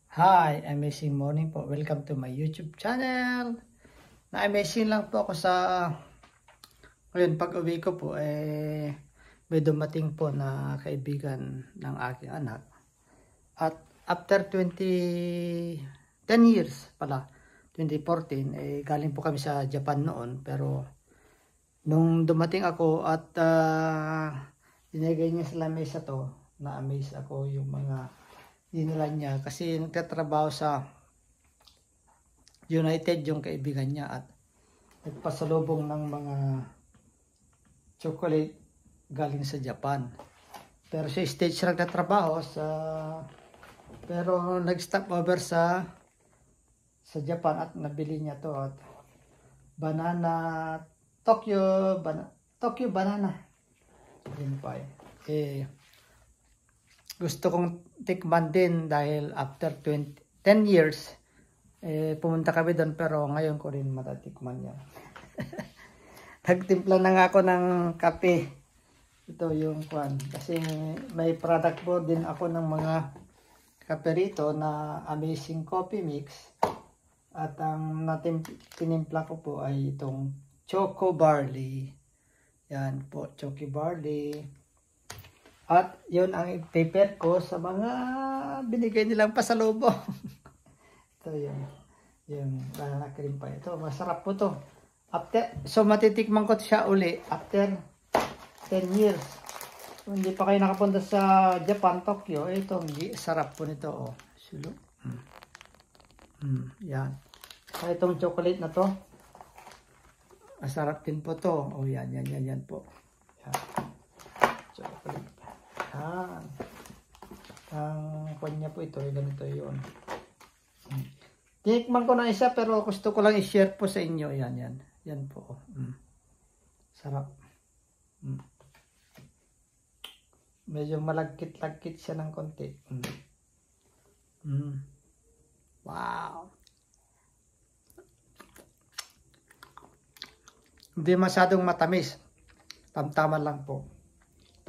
Hi, amazing morning po. Welcome to my YouTube channel. Na-amazing lang po ako sa ngayon pag uwi ko po may dumating po na kaibigan ng aking anak. At after 10 years pala, 2014, galing po kami sa Japan noon. Pero nung dumating ako at dinagay niya sa lamesa to, na-amaze ako yung mga dinala niya kasi nagtatrabaho sa United yung kaibigan niya at nagpasalubong ng mga chocolate galing sa Japan. Pero sa stage siya nagtatrabaho pero nag-stop over sa Japan at nabili niya to at banana Tokyo banana. Yun pa gusto kong tikman din dahil after 10 years pumunta kami doon pero ngayon ko rin matatikman yan. Nagtimpla na nga ako ng kape. Ito yung kwan. Kasi may product po din ako ng mga kape rito na Amazing Coffee Mix. At ang tinimpla ko po ay itong Choco Barley. Yan po, Choco Barley. At yun ang i-prepare ko sa mga binigay nilang pasalubong. Ito yung banana cream pa. Ito, masarap po to. So matitikman ko siya uli after 10 years. Kung hindi pa kayo nakapunta sa Japan, Tokyo, ito, sarap po nito. Oh. Sulo. Yan. So itong chocolate na to, masarap din po to. Oh, yan po. Yan. Chocolate. Ang kanya po ito, ganito yun. Tinikman ko na isa pero gusto ko lang i-share po sa inyo. Yan po. Sarap. Medyo malagkit-lagkit siya ng konti. Wow. Hindi masyadong matamis. Tamtama lang po.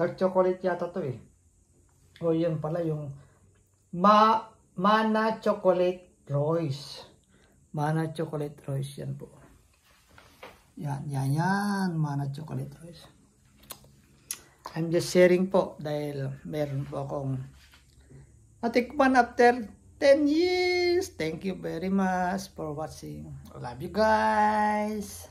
Dark chocolate yata to O yun pala yung Mana Chocolate Royce. Mana Chocolate Royce yan po. Yan. Mana Chocolate Royce. I'm just sharing po dahil meron po akong natikman after 10 years. Thank you very much for watching. I love you guys.